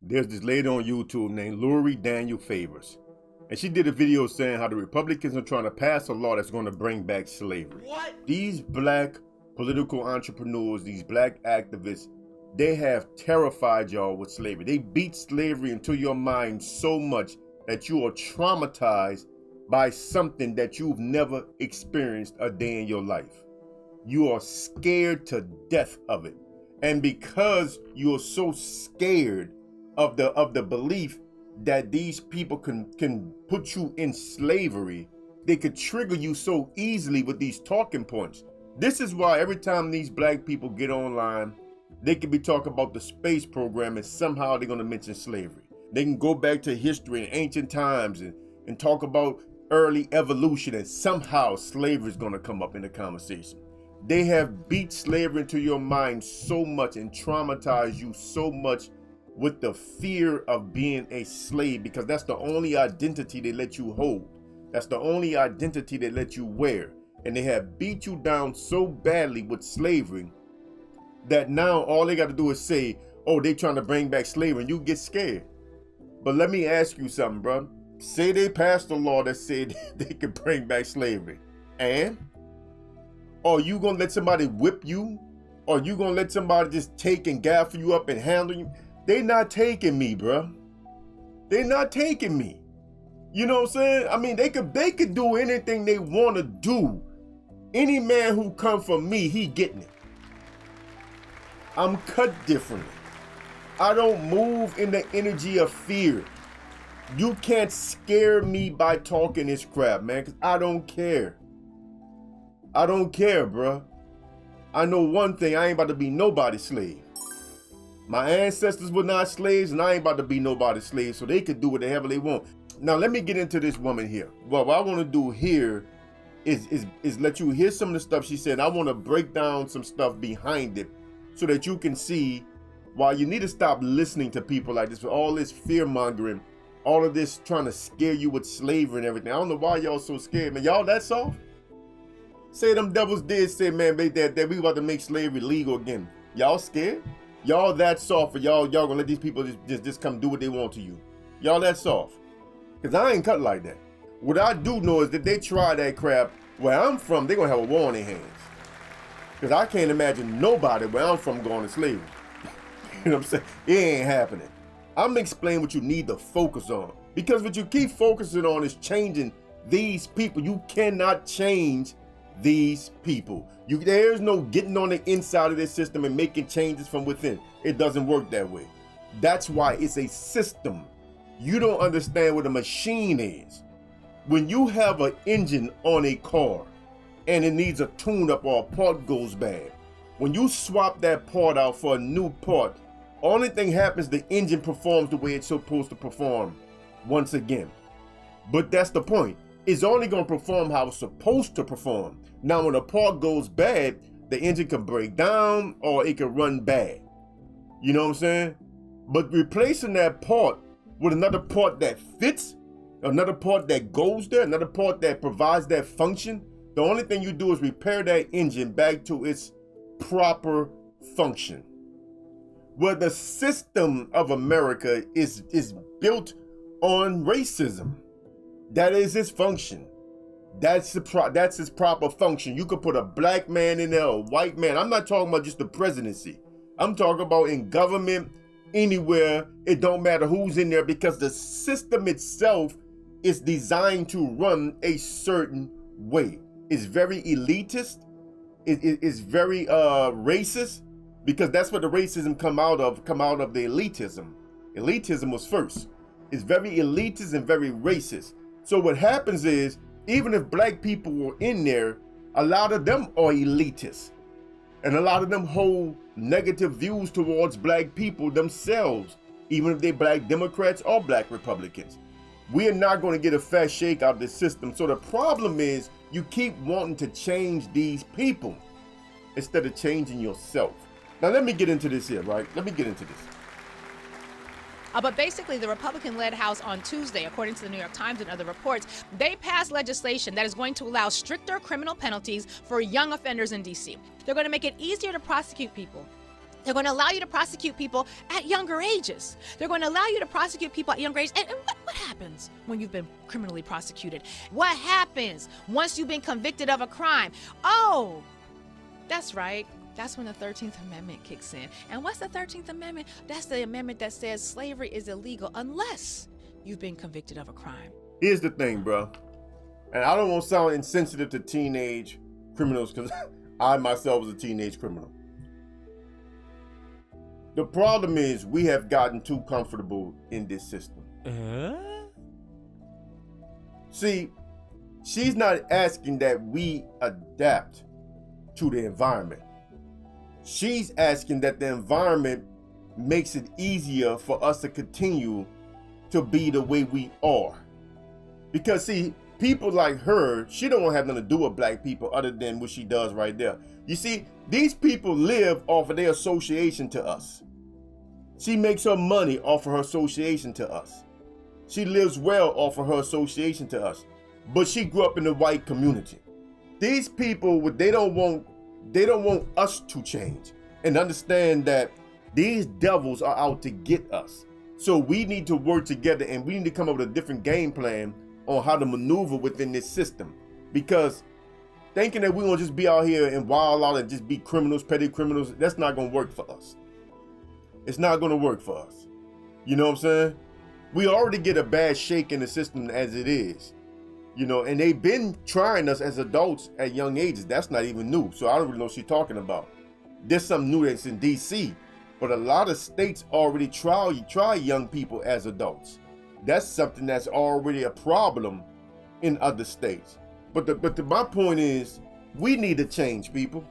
There's this lady on YouTube named Lori Daniel Favors, and she did a video saying how the Republicans are trying to pass a law that's going to bring back slavery. What? These black political entrepreneurs, these black activists, they have terrified y'all with slavery. They beat slavery into your mind so much that you are traumatized by something that you've never experienced a day in your life. You are scared to death of it. And because you're so scared of the belief that these people can put you in slavery, they could trigger you so easily with these talking points. This is why every time these black people get online, they could be talking about the space program and somehow they're going to mention slavery. They can go back to history and ancient times and talk about early evolution, and somehow slavery is going to come up in the conversation. They have beat slavery into your mind so much and traumatized you so much with the fear of being a slave, because that's the only identity they let you hold. That's the only identity they let you wear. And they have beat you down so badly with slavery that now all they got to do is say, oh, they trying to bring back slavery, and you get scared. But let me ask you something, bro. Say they passed a law that said they could bring back slavery. And? Are you going to let somebody whip you? Or you going to let somebody just take and gaffle you up and handle you? They not taking me, bro. They not taking me. You know what I'm saying? I mean, they could do anything they want to do. Any man who come from me, he getting it. I'm cut differently. I don't move in the energy of fear. You can't scare me by talking this crap, man, because I don't care. I don't care, bro. I know one thing, I ain't about to be nobody's slave. My ancestors were not slaves, and I ain't about to be nobody's slave, so they could do whatever they want. Now, let me get into this woman here. Well, what I want to do here is let you hear some of the stuff she said. I want to break down some stuff behind it so that you can see why you need to stop listening to people like this, with all this fear-mongering, all of this trying to scare you with slavery and everything. I don't know why y'all so scared, man. Y'all that soft? Say them devils did say, man, that we about to make slavery legal again. Y'all scared? Y'all that soft, or y'all gonna let these people just come do what they want to you? Y'all that soft? Because I ain't cut like that. What I do know is that they try that crap where I'm from, they're gonna have a war in their hands. Because I can't imagine nobody where I'm from going to slavery. You know what I'm saying? It ain't happening. I'm gonna explain what you need to focus on. Because what you keep focusing on is changing these people. You cannot change these people. There's no getting on the inside of this system and making changes from within. It doesn't work that way. That's why it's a system. You don't understand what a machine is. When you have an engine on a car and it needs a tune-up or a part goes bad, when you swap that part out for a new part, only thing happens, the engine performs the way it's supposed to perform once again. But that's the point. It's only going to perform how it's supposed to perform. Now, when a part goes bad, the engine can break down or it can run bad. You know what I'm saying? But replacing that part with another part that fits, another part that goes there, another part that provides that function, the only thing you do is repair that engine back to its proper function. Well, the system of America is built on racism. That is its function. That's its proper function. You could put a black man in there, a white man. I'm not talking about just the presidency. I'm talking about in government, anywhere. It don't matter who's in there, because the system itself is designed to run a certain way. It's very elitist. It's very racist, because that's what the racism come out of the elitism. Elitism was first. It's very elitist and very racist. So what happens is, even if black people were in there, a lot of them are elitists. And a lot of them hold negative views towards black people themselves, even if they're black Democrats or black Republicans. We are not going to get a fast shake out of the system. So the problem is, you keep wanting to change these people instead of changing yourself. Now let me get into this here, right? Let me get into this. But basically, the Republican-led House on Tuesday, according to the New York Times and other reports, they passed legislation that is going to allow stricter criminal penalties for young offenders in D.C. They're going to make it easier to prosecute people. They're going to allow you to prosecute people at younger ages. They're going to allow you to prosecute people at younger ages. And what happens when you've been criminally prosecuted? What happens once you've been convicted of a crime? Oh, that's right. That's when the 13th Amendment kicks in. And what's the 13th Amendment? That's the amendment that says slavery is illegal unless you've been convicted of a crime. Here's the thing, bro. And I don't want to sound insensitive to teenage criminals because I myself was a teenage criminal. The problem is we have gotten too comfortable in this system. See, she's not asking that we adapt to the environment. She's asking that the environment makes it easier for us to continue to be the way we are. Because see, people like her, she don't want to have nothing to do with black people other than what she does right there. You see, these people live off of their association to us. She makes her money off of her association to us. She lives well off of her association to us. But she grew up in the white community. These people, they don't want us to change and understand that these devils are out to get us. So we need to work together and we need to come up with a different game plan on how to maneuver within this system. Because thinking that we're gonna just be out here and wild out and just be criminals, petty criminals, that's not gonna work for us. It's not gonna work for us. You know what I'm saying? We already get a bad shake in the system as it is. You know, and they've been trying us as adults at young ages. That's not even new. So I don't really know what she's talking about. There's something new that's in DC, but a lot of states already try young people as adults. That's something that's already a problem in other states. But my point is, we need to change, people.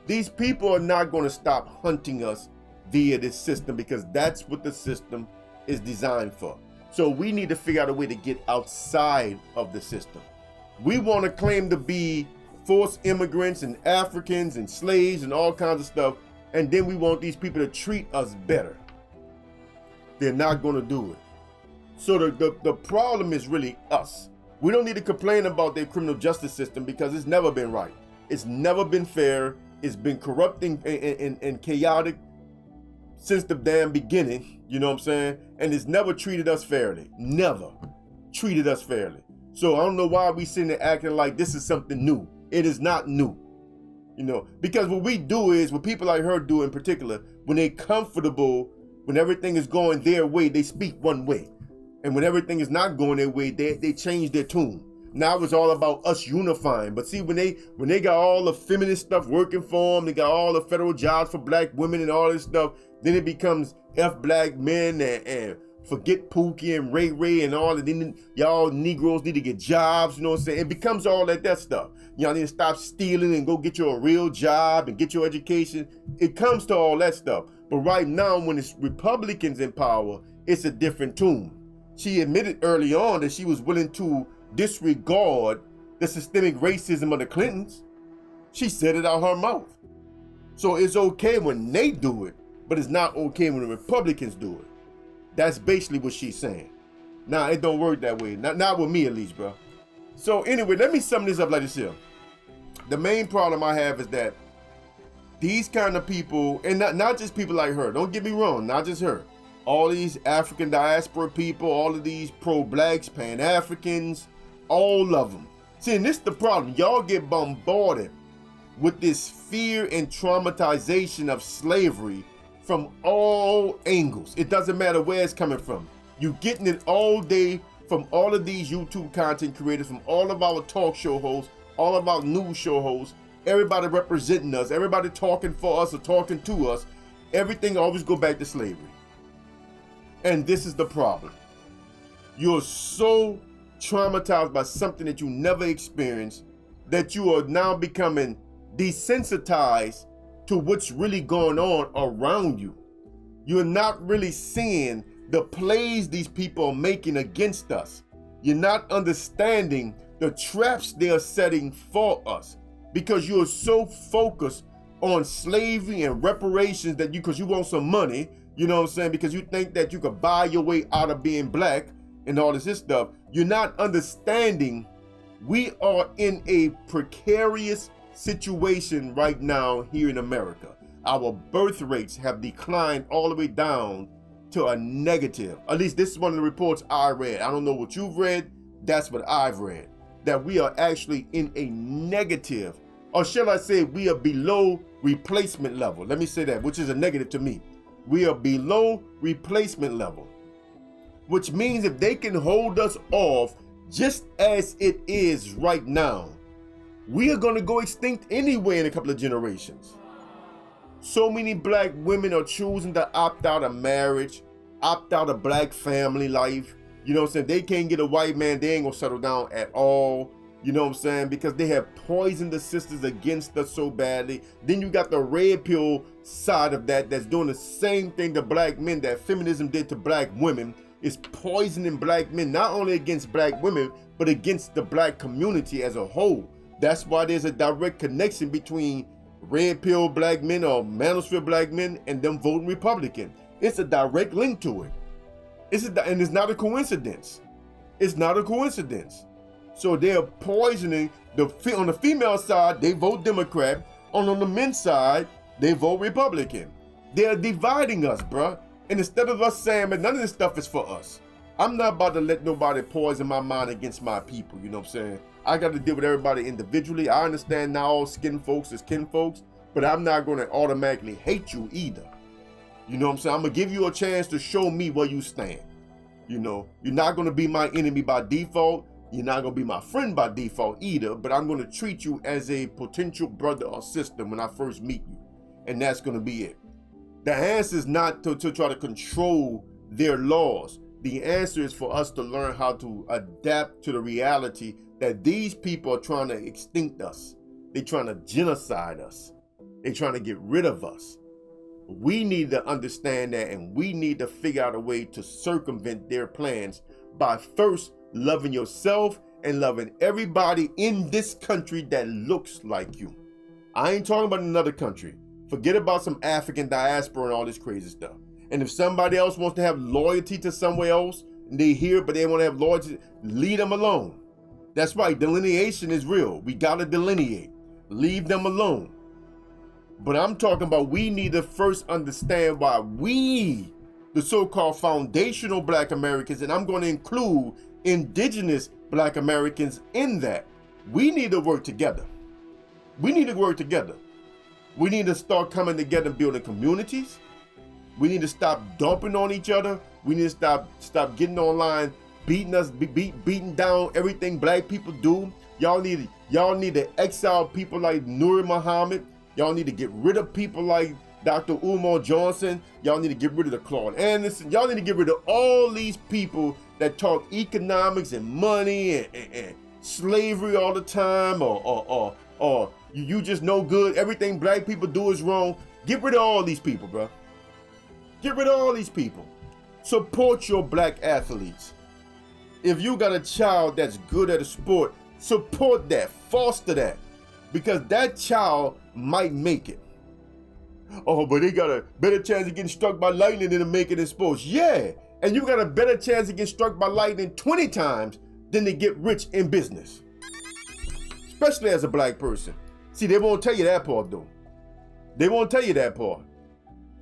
These people are not going to stop hunting us via this system because that's what the system is designed for. So we need to figure out a way to get outside of the system. We want to claim to be forced immigrants and Africans and slaves and all kinds of stuff, and then we want these people to treat us better. They're not going to do it. So the problem is really us. We don't need to complain about their criminal justice system because it's never been right. It's never been fair. It's been corrupting and chaotic since the damn beginning, you know what I'm saying? And it's never treated us fairly. Never treated us fairly. So I don't know why we sitting there acting like this is something new. It is not new, you know, because what we do is, what people like her do in particular, when they're comfortable, when everything is going their way, they speak one way. And when everything is not going their way, they change their tune. Now it's all about us unifying. But see, when they got all the feminist stuff working for them, they got all the federal jobs for black women and all this stuff, then it becomes F black men and forget Pookie and Ray Ray and all, and then y'all Negroes need to get jobs, you know what I'm saying? It becomes all that stuff. Y'all need to stop stealing and go get you a real job and get your education. It comes to all that stuff. But right now, when it's Republicans in power, it's a different tune. She admitted early on that she was willing to disregard the systemic racism of the Clintons. She said it out her mouth. So it's okay when they do it, but it's not okay when the Republicans do it. That's basically what she's saying. Nah, it don't work that way. Not with me, at least, bro. So anyway, let me sum this up like this here. The main problem I have is that these kind of people, and not just people like her, don't get me wrong, not just her. All these African diaspora people, all of these pro-blacks, Pan-Africans, all of them. See, and this is the problem. Y'all get bombarded with this fear and traumatization of slavery from all angles. It doesn't matter where it's coming from. You're getting it all day from all of these YouTube content creators, from all of our talk show hosts, all of our news show hosts, everybody representing us, everybody talking for us or talking to us. Everything always go back to slavery. And this is the problem. You're so traumatized by something that you never experienced that you are now becoming desensitized to what's really going on around you. You're not really seeing the plays these people are making against us. You're not understanding the traps they are setting for us because you're so focused on slavery and reparations that because you want some money, you know what I'm saying, because you think that you could buy your way out of being black and all this stuff, you're not understanding we are in a precarious situation right now here in America. Our birth rates have declined all the way down to a negative. At least this is one of the reports I read. I don't know what you've read. That's what I've read. That we are actually in a negative, or shall I say we are below replacement level. Let me say that, which is a negative to me. We are below replacement level, which means if they can hold us off just as it is right now, we are going to go extinct anyway in a couple of generations. So many black women are choosing to opt out of marriage, opt out of black family life. You know what I'm saying? They can't get a white man, they ain't gonna settle down at all. You know what I'm saying? Because they have poisoned the sisters against us so badly. Then you got the red pill side of that that's doing the same thing to black men that feminism did to black women. Is poisoning black men, not only against black women, but against the black community as a whole. That's why there's a direct connection between red pill black men or manosphere black men and them voting Republican. It's a direct link to it. And it's not a coincidence. It's not a coincidence. So they're poisoning on the female side, they vote Democrat. On the men's side, they vote Republican. They're dividing us, bruh. And instead of us saying, man, none of this stuff is for us. I'm not about to let nobody poison my mind against my people, you know what I'm saying? I got to deal with everybody individually. I understand now all skin folks is kin folks, but I'm not going to automatically hate you either. You know what I'm saying? I'm going to give you a chance to show me where you stand. You know, you're not going to be my enemy by default. You're not going to be my friend by default either, but I'm going to treat you as a potential brother or sister when I first meet you. And that's going to be it. The answer is not to try to control their laws. The answer is for us to learn how to adapt to the reality that these people are trying to extinct us. They're trying to genocide us. They're trying to get rid of us. We need to understand that, and we need to figure out a way to circumvent their plans by first loving yourself and loving everybody in this country that looks like you. I ain't talking about another country. Forget about some African diaspora and all this crazy stuff. And if somebody else wants to have loyalty to somewhere else, and they here, but they want to have loyalty, leave them alone. That's right, delineation is real. We got to delineate. Leave them alone. But I'm talking about we need to first understand why we, the so-called foundational black Americans, and I'm going to include indigenous black Americans in that, we need to work together. We need to work together. We need to start coming together and building communities. We need to stop dumping on each other. We need to stop getting online, beating down everything black people do. Y'all need to exile people like Nur Muhammad. Y'all need to get rid of people like Dr. Umar Johnson. Y'all need to get rid of the Claude Anderson. Y'all need to get rid of all these people that talk economics and money and slavery all the time, or you just no good. Everything black people do is wrong. Get rid of all these people, bro. Get rid of all these people. Support your black athletes. If you got a child that's good at a sport, support that, foster that, because that child might make it. Oh, but they got a better chance of getting struck by lightning than to make it in sports. Yeah, and you got a better chance of getting struck by lightning 20 times than to get rich in business, especially as a black person. See, they won't tell you that part, though. They won't tell you that part.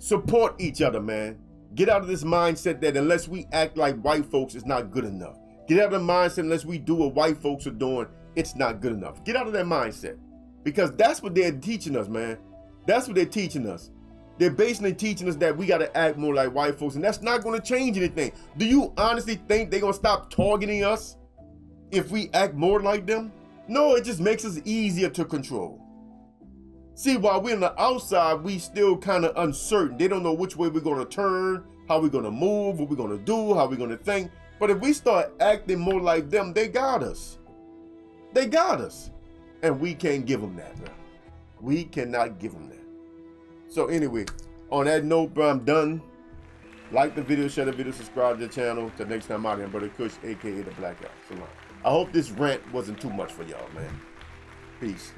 Support each other, man. Get out of this mindset that unless we act like white folks, it's not good enough. Get out of the mindset unless we do what white folks are doing, it's not good enough. Get out of that mindset, because that's what they're teaching us, man. That's what they're teaching us. They're basically teaching us that we got to act more like white folks, and that's not going to change anything. Do you honestly think they're going to stop targeting us if we act more like them? No, it just makes us easier to control. See, while we're on the outside, we still kind of uncertain. They don't know which way we're going to turn, how we're going to move, what we're going to do, how we're going to think. But if we start acting more like them, they got us. They got us. And we can't give them that, bro. We cannot give them that. So anyway, on that note, bro, I'm done. Like the video, share the video, subscribe to the channel. Till next time, I'm Brother Kush, a.k.a. The Blackout. So I hope this rant wasn't too much for y'all, man. Peace.